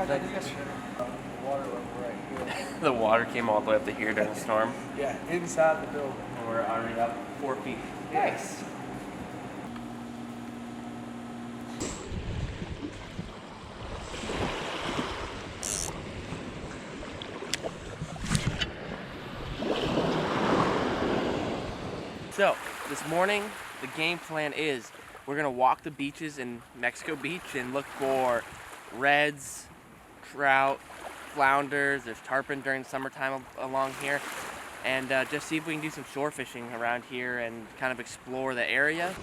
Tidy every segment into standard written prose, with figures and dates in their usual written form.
Water level right here. The water came all the way up to here during the storm. Yeah, inside the building. And we're already up 4 feet. Nice. So, this morning, the game plan is we're gonna walk the beaches in Mexico Beach and look for reds, trout, flounders. There's tarpon during summertime along here. And just see if we can do some shore fishing around here and kind of explore the area.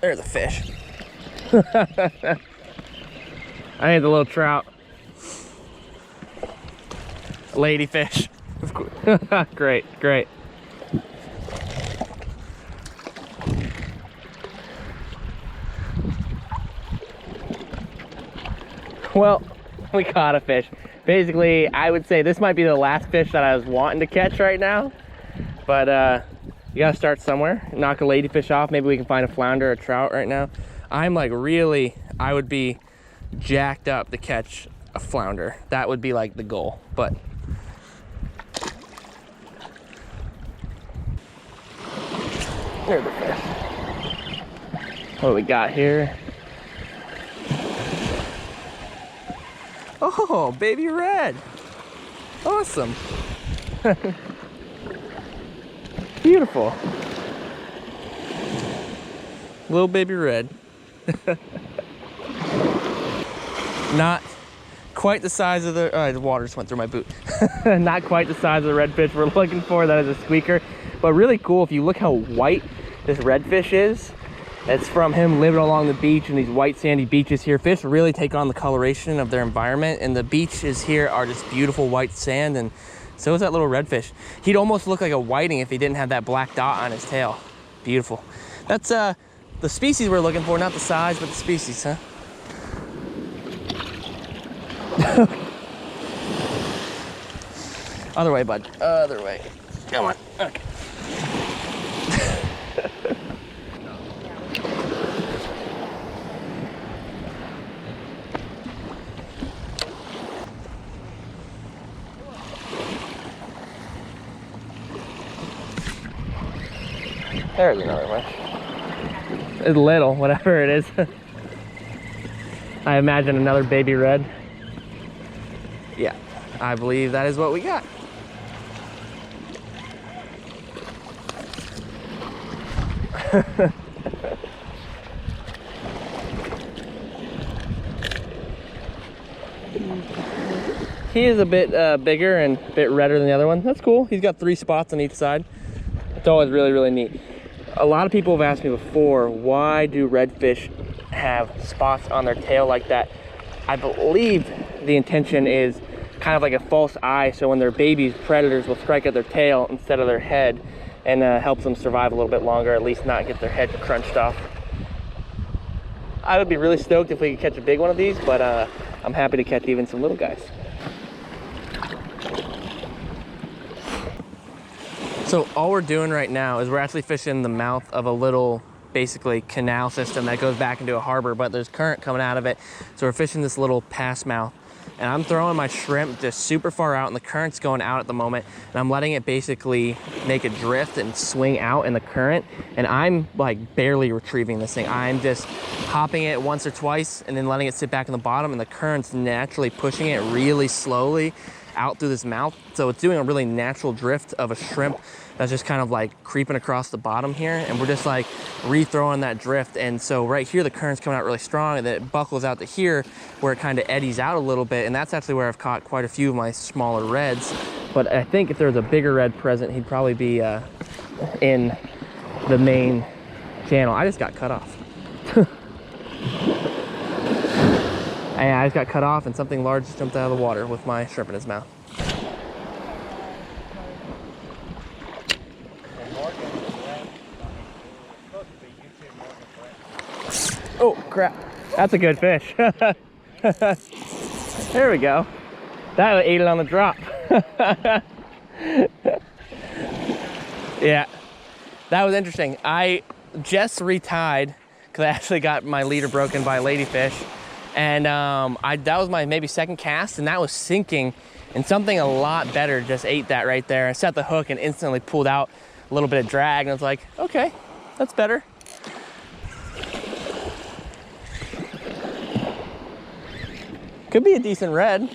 There's a fish. I need the little trout. Ladyfish. Great, great. Well, we caught a fish. Basically, I would say this might be the last fish that I was wanting to catch right now. But you gotta start somewhere. Knock a ladyfish off. Maybe we can find a flounder or a trout right now. I'm like really, I would be jacked up to catch a flounder. That would be like the goal, but there's the fish. What do we got here? Oh, baby red. Awesome. Beautiful. Little baby red. Not quite the size of the water just went through my boot. Not quite the size of the redfish we're looking for. That is a squeaker, but really cool. If you look how white this redfish is, it's from him living along the beach and these white sandy beaches here. Fish really take on the coloration of their environment, and the beaches here are just beautiful white sand, and so is that little redfish. He'd almost look like a whiting if he didn't have that black dot on his tail. Beautiful. That's the species we're looking for, not the size, but the species, huh? Other way, bud. Other way. Come on. Okay. There's another one. It's little, whatever it is. I imagine another baby red. Yeah, I believe that is what we got. He is a bit bigger and a bit redder than the other one. That's cool. He's got 3 spots on each side. It's always really, really neat. A lot of people have asked me before, why do redfish have spots on their tail like that? I believe the intention is kind of like a false eye, so when they're babies, predators will strike at their tail instead of their head, and helps them survive a little bit longer, at least not get their head crunched off. I would be really stoked if we could catch a big one of these, but I'm happy to catch even some little guys. So all we're doing right now is we're actually fishing the mouth of a little, basically, canal system that goes back into a harbor, but there's current coming out of it. So we're fishing this little pass mouth, and I'm throwing my shrimp just super far out, and the current's going out at the moment, and I'm letting it basically make a drift and swing out in the current, and I'm like barely retrieving this thing. I'm just hopping it once or twice and then letting it sit back in the bottom, and the current's naturally pushing it really slowly out through this mouth. So it's doing a really natural drift of a shrimp that's just kind of like creeping across the bottom here, and we're just like re-throwing that drift. And so right here the current's coming out really strong, and then it buckles out to here where it kind of eddies out a little bit, and that's actually where I've caught quite a few of my smaller reds. But I think if there's a bigger red present, he'd probably be in the main channel. I just got cut off. And I just got cut off, and something large just jumped out of the water with my shrimp in his mouth. Oh crap, that's a good fish. There we go. That ate it on the drop. Yeah, that was interesting. I just retied because I actually got my leader broken by a ladyfish. And that was my maybe second cast, and that was sinking, and something a lot better just ate that right there. I set the hook and instantly pulled out a little bit of drag, and I was like, okay, that's better. Could be a decent red.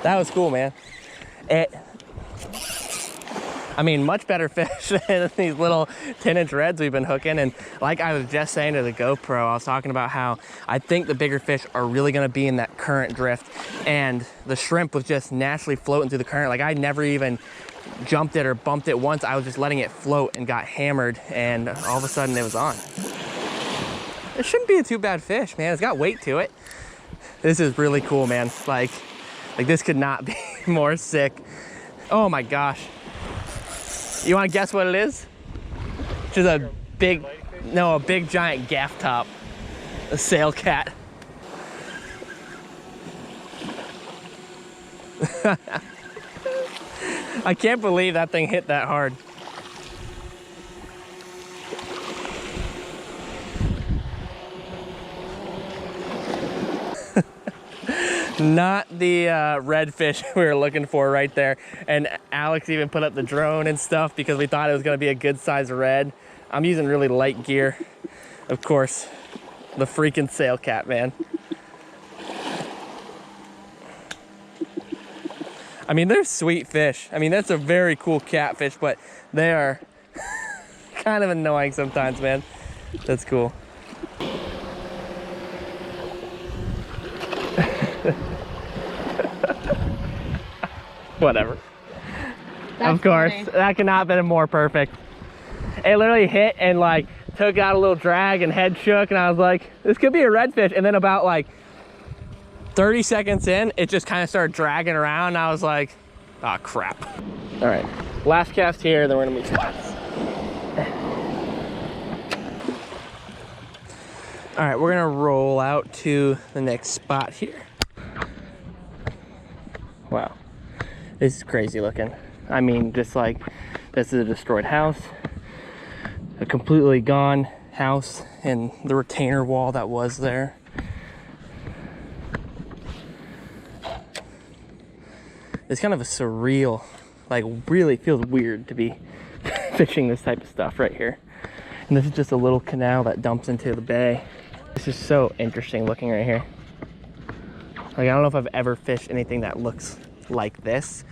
That was cool, man. I mean, much better fish than these little 10-inch reds we've been hooking. And like I was just saying to the GoPro, I was talking about how I think the bigger fish are really gonna be in that current drift. And the shrimp was just naturally floating through the current. Like I never even jumped it or bumped it once. I was just letting it float and got hammered, and all of a sudden it was on. It shouldn't be a too bad fish, man. It's got weight to it. This is really cool, man. Like this could not be more sick. Oh my gosh. You want to guess what it is? Just a big, no, a big giant gaff top, a sail cat. I can't believe that thing hit that hard. Not the redfish we were looking for right there. And Alex even put up the drone and stuff because we thought it was gonna be a good size red. I'm using really light gear. Of course, the freaking sail cat, man. I mean, they're sweet fish. I mean, that's a very cool catfish, but they are kind of annoying sometimes, man. That's cool. Whatever. That's of course, funny. That could not have been more perfect. It literally hit and like took out a little drag and head shook, and I was like, this could be a redfish. And then about like 30 seconds in, it just kind of started dragging around, and I was like, oh crap. All right, last cast here, then we're gonna move spots. All right, we're gonna roll out to the next spot here. Wow. This is crazy looking. I mean, just like, this is a destroyed house, a completely gone house, and the retainer wall that was there. It's kind of a surreal, like really feels weird to be fishing this type of stuff right here. And this is just a little canal that dumps into the bay. This is so interesting looking right here. Like, I don't know if I've ever fished anything that looks like this,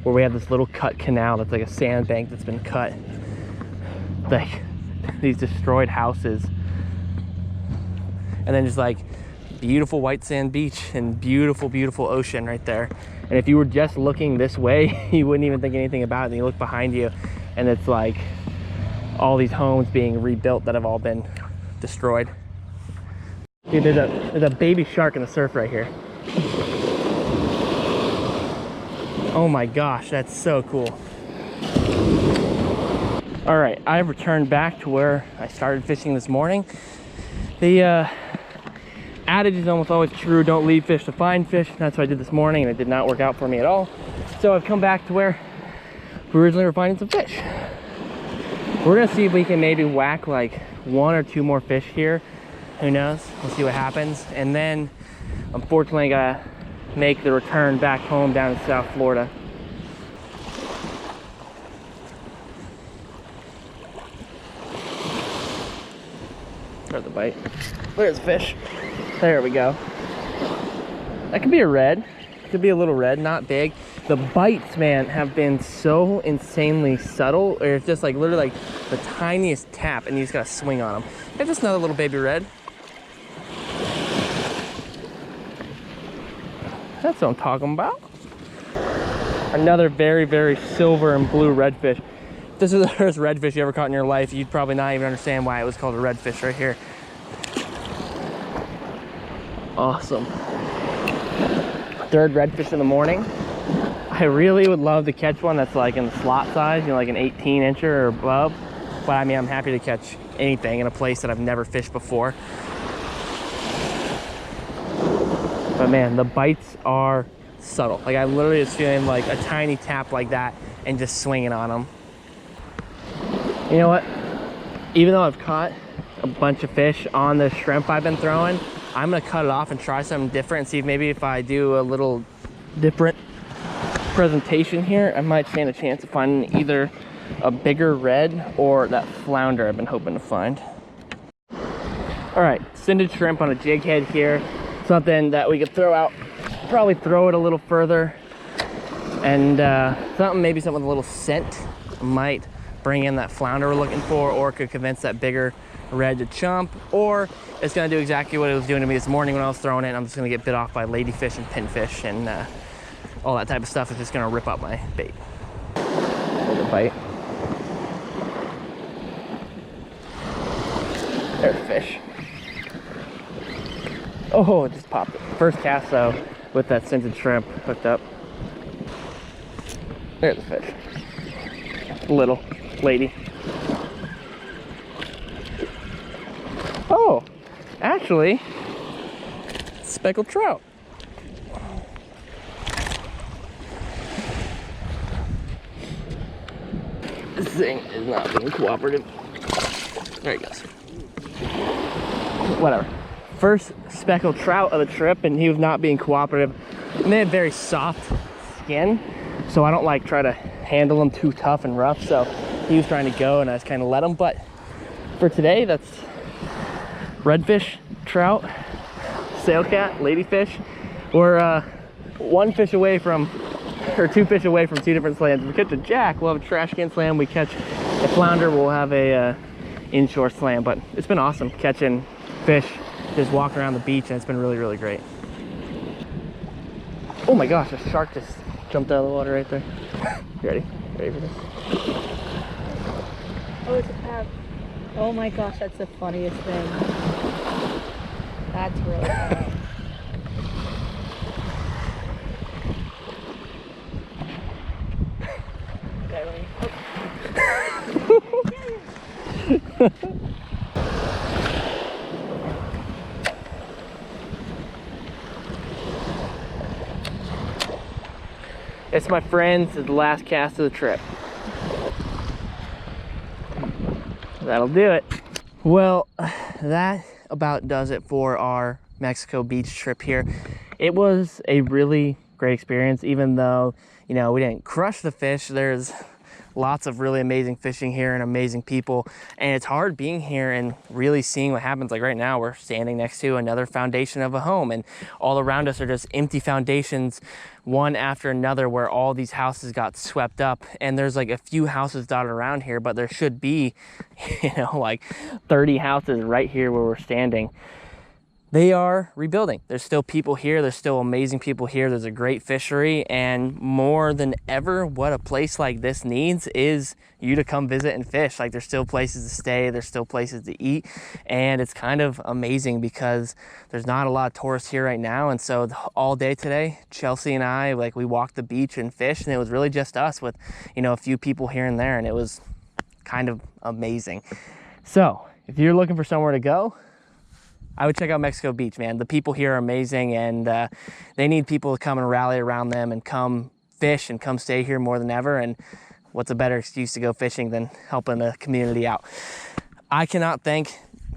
where we have this little cut canal that's like a sandbank that's been cut, like these destroyed houses, and then just like beautiful white sand beach and beautiful ocean right there. And if you were just looking this way, you wouldn't even think anything about it. And you look behind you and it's like all these homes being rebuilt that have all been destroyed. Dude, there's a baby shark in the surf right here. Oh my gosh, that's so cool. All right, I've returned back to where I started fishing this morning. The adage is almost always true, don't leave fish to find fish. That's what I did this morning, and it did not work out for me at all. So I've come back to where we originally were finding some fish. We're gonna see if we can maybe whack like 1 or 2 more fish here. Who knows? We'll see what happens. And then, unfortunately, I gotta make the return back home down in South Florida. There's the bite. There's the fish. There we go. That could be a red. Could be a little red, not big. The bites, man, have been so insanely subtle, or it's just like literally like the tiniest tap and you just gotta swing on them. Here's just another little baby red. That's what I'm talking about. Another very silver and blue redfish. If this is the first redfish you ever caught in your life, you'd probably not even understand why it was called a redfish right here. Awesome. Third redfish in the morning. I really would love to catch one that's like in the slot size, you know, like an 18-incher or above. But I mean, I'm happy to catch anything in a place that I've never fished before. But man, the bites are subtle. Like, I literally was feeling like a tiny tap like that, and just swinging on them. You know what? Even though I've caught a bunch of fish on the shrimp I've been throwing, I'm gonna cut it off and try something different and see if maybe if I do a little different presentation here, I might stand a chance of finding either a bigger red or that flounder I've been hoping to find. All right, scented shrimp on a jig head here. Something that we could throw out, probably throw it a little further. And maybe something with a little scent might bring in that flounder we're looking for, or could convince that bigger red to chump, or it's gonna do exactly what it was doing to me this morning when I was throwing it. I'm just gonna get bit off by ladyfish and pinfish, and all that type of stuff is just gonna rip up my bait. Hold a bite. There's a fish. Oh, it just popped it. First cast though, with that scented shrimp hooked up. There's a fish. Little lady. Oh, actually, speckled trout. This thing is not being cooperative. There he goes. Whatever. First speckled trout of the trip, and he was not being cooperative. And they had very soft skin, so I don't like try to handle him too tough and rough. So he was trying to go, and I just kind of let him. But for today, that's redfish, trout, sailcat, ladyfish. We're one fish away from, or two fish away from two different slams. If we catch a jack, we'll have a trash can slam. We catch a flounder, we'll have a inshore slam. But it's been awesome catching fish, just walking around the beach, and it's been really, really great. Oh my gosh, a shark just jumped out of the water right there. You ready? Ready for this? Oh, it's a crab. Oh my gosh, that's the funniest thing. That's really funny. It's my friends, it's the last cast of the trip. That'll do it. Well, that about does it for our Mexico beach trip here. It was a really great experience, even though, you know, we didn't crush the fish. There's lots of really amazing fishing here and amazing people, and it's hard being here and really seeing what happens. Like right now, we're standing next to another foundation of a home, and all around us are just empty foundations, one after another, where all these houses got swept up. And there's like a few houses dotted around here, but there should be, you know, like 30 houses right here where we're standing. They are rebuilding. There's still people here. There's still amazing people here. There's a great fishery, and more than ever, what a place like this needs is you to come visit and fish. Like, there's still places to stay. There's still places to eat, and it's kind of amazing because there's not a lot of tourists here right now. And so all day today, Chelsea and I, like, we walked the beach and fished, and it was really just us with, you know, a few people here and there, and it was kind of amazing. So if you're looking for somewhere to go, I would check out Mexico Beach, man. The people here are amazing, and they need people to come and rally around them and come fish and come stay here more than ever. And what's a better excuse to go fishing than helping the community out? I cannot thank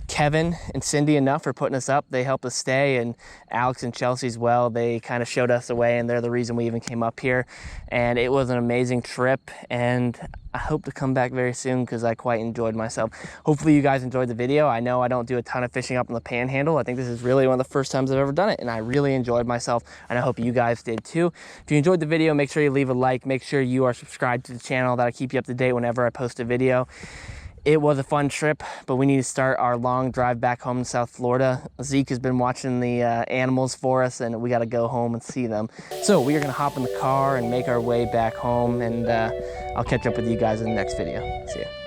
Kevin and Cindy enough for putting us up. They helped us stay, and Alex and Chelsea as well. They kind of showed us the way, and they're the reason we even came up here. And it was an amazing trip, and I hope to come back very soon because I quite enjoyed myself. Hopefully you guys enjoyed the video. I know I don't do a ton of fishing up in the Panhandle. I think this is really one of the first times I've ever done it, and I really enjoyed myself, and I hope you guys did too. If you enjoyed the video, make sure you leave a like. Make sure you are subscribed to the channel. That'll keep you up to date whenever I post a video. It was a fun trip, but we need to start our long drive back home to South Florida. Zeke has been watching the animals for us, and we got to go home and see them. So we are going to hop in the car and make our way back home, and I'll catch up with you guys in the next video. See ya.